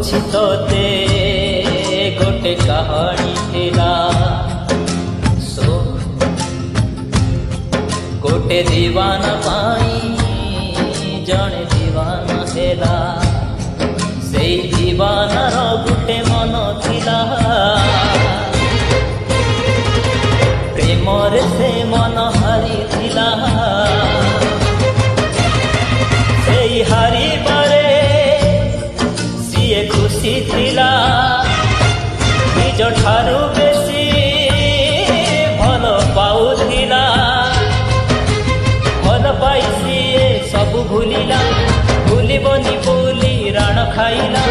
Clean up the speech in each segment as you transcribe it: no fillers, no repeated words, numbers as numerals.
କହୁଛି ତୋତେ ଗୋଟେ କାହାଣୀ ଥିଲା। ଗୋଟେ ଦିୱାନା ପାଇଁ ଜଣେ ଦିୱାନା ହେଲା। ସେଇ ଦିୱାନାର ଗୋଟେ ମନ ଥିଲା। ପ୍ରେମରେ ସେ ମନ ହାରିଥିଲା। ସେଇ ହାରିବାରେ ସିଏ ଖୁସି ଥିଲା। ନିଜ ଠାରୁ ବେଶୀ ଭଲ ପାଉଥିଲା। ଭଲ ପାଇ ସିଏ ସବୁ ଭୁଲିଲା। ଭୁଲିବନି ବୋଲି ରାଣ ଖାଇଲା।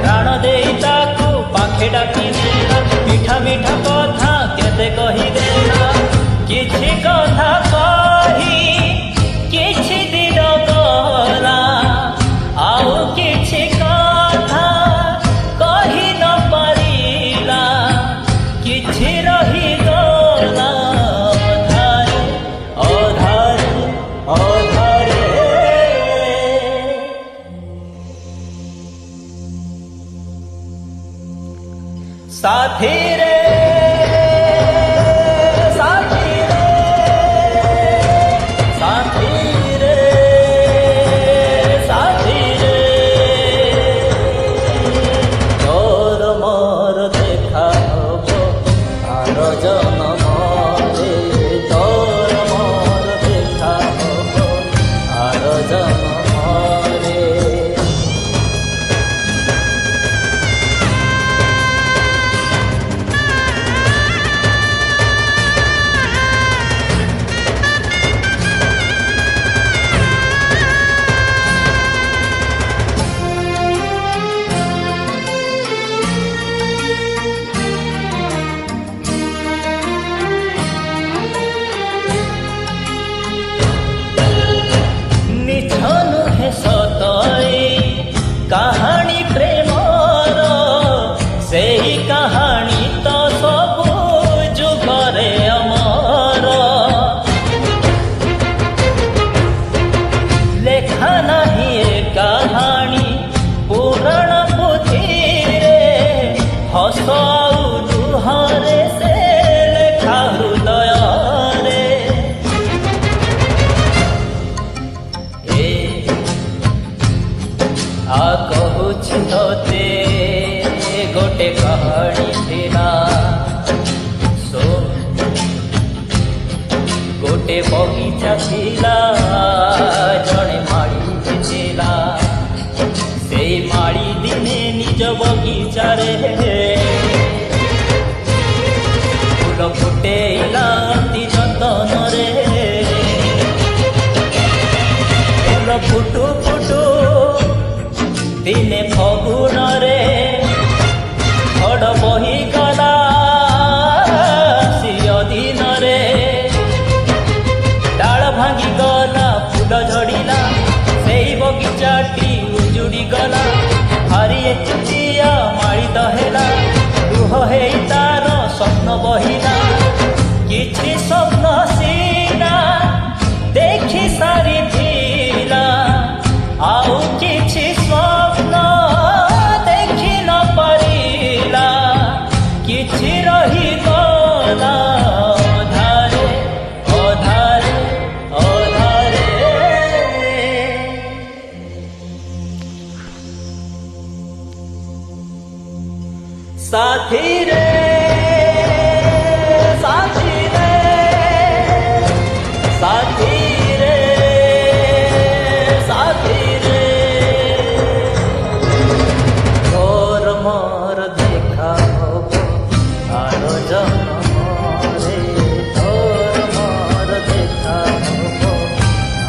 ରାଣ ଦେଇ ତାକୁ ପାଖେ ଡାକି ନେଲା। ମିଠା ମିଠା କଥା କେତେ କହିଦେଲା। କିଛି କଥା କହି କିଛି ଦିନ ଗଲା। ଆଉ କିଛି କଥା କହି ନ ପାରିଲା। କିଛି ରହିଗଲା ଅଧାରେ ଅଧାରେ ଅଧାରେ। ସାଥିରେ କାହାଣୀ ପ୍ରେମର ସେହି କାହାଣୀ ତ ସବୁ ଯୁଗରେ ଅମର। ଲେଖା ନାହିଁ ଏ କାହାଣୀ ପୁରାଣ ପୋଥିରେ। ହସ ଆଉ ଲୁହରେ ସେ ଲେଖା ହୃଦୟରେ। କହୁଛି ତୋତେ ଗୋଟେ କାହାଣୀ ଥିଲା। ଗୋଟେ ବଗିଚା ଥିଲା। ଜଣେ ମାଳି ଥିଲା। ସେଇ ମାଳି ଦିନେ ନିଜ ବଗିଚାରେ ଫୁଲ ଫୁଟେଇଲା ଅତି ଯତନରେ। ଫୁଲ ଫୁଟୁ ଫୁଟୁ ଦିନେ ଫଗୁଣରେ ଝଡ଼ ବହିଗଲା ସିଏ ଦିନରେ। ଡାଳ ଭାଙ୍ଗିଗଲା ଫୁଲ ଝଡ଼ିଲା। ସେଇ ବଗିଚାଟି ଉଜୁଡ଼ି ଗଲା। ଭାରି ଏକୁଟିଆ ମାଳିତ ହେଲା। ଲୁହ ହେଇ ତାର ସ୍ୱପ୍ନ ବହିଲା। କିଛି ସ୍ୱପ୍ନ ସିନା ଦେଖି ସାରିଥିଲା। ଆଉ କିଛି ସ୍ୱପ୍ନ ଦେଖି ନ ପାରିଲା। କିଛି ରହିଗଲା ଅଧାରେ ଅଧାରେ ଅଧାରେ। ସାଥିରେ ସାଥିରେ ସାଥିରେ ସାଥିରେ ତୋର ମୋର ଦେଖା ହବ ଆର ଜନ୍ମରେ। ତୋର ମୋର ଦେଖା ହବ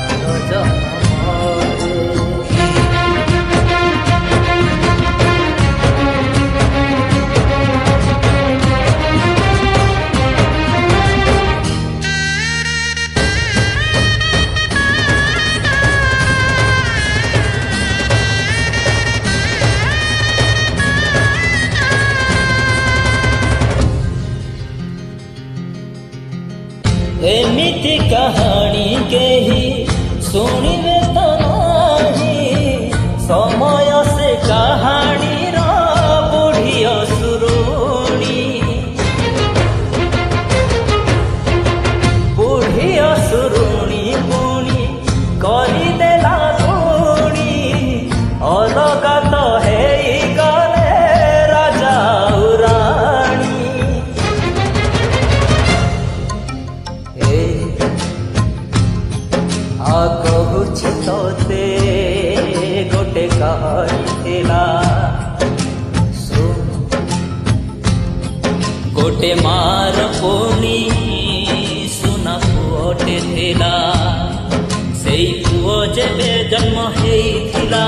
ଆର ଜନ୍ମରେ। ଏମିତି କାହାଣୀ କେହି ଶୁଣିବେ ତ ନାହିଁ। ସମୟ ସେ କାହାଣୀର କହିଦେଲା ପୁଣି ଅଲଗା ତ ହେଇଗଲେ ରାଜା ଆଉ ରାଣୀ। କହୁଛି ତୋତେ ଗୋଟେ କାହାଣୀ ଥିଲା, ଗୋଟେ ମାର ପୁଣି ସୁନା ପୁଅଟେ ଥିଲା। ସେଇ ପୁଅ ଯେବେ ଜନ୍ମ ହେଇଥିଲା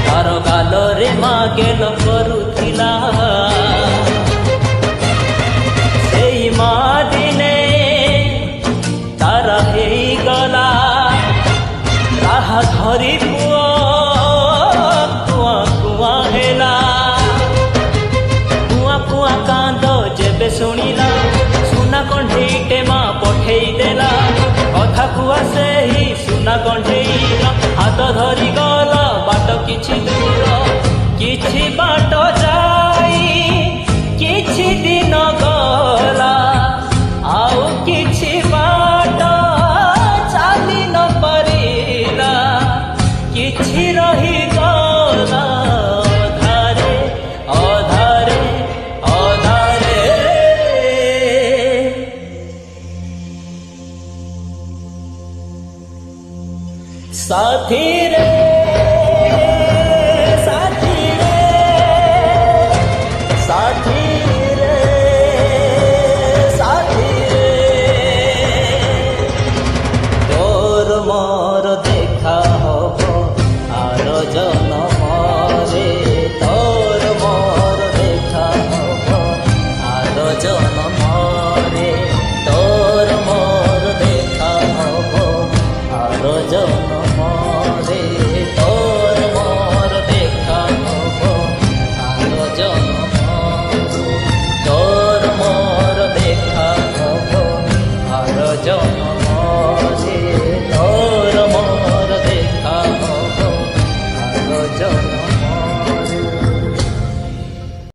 ତାର ଗାଲରେ ମା ଗେଲ କରୁଥିଲା। ସେଇ ମା ଦିନେ ତାର ହେଇଗଲା ତାହା ଧରି ପୁଅ କୁଆ କୁଆ ହେଲା। କୁଆ କୁଆ କାନ୍ଦ ଯେବେ ଶୁଣିଲା ସୁନା କଣ୍ଢେଇଟେ ମା ପଠେଇ ଦେଲା। କଥା କୁଆ ସେହି ସୁନା କଣ୍ଢେଇର ହାତ ଧରି ଗଲା ବାଟ କିଛି ଦୂର। କିଛି ବାଟ ଯାଇ କିଛି ଦିନ ଗଲା, ଆଉ କିଛି ବାଟ ଚାଲି ନ ପାରିଲା। କିଛି ରହିଗଲା ଅଧାରେ ଅଧାରେ ଅଧାରେ। ସାଥିରେ ସାଥିରେ ସାଥିରେ ସାଥିରେ ତୋର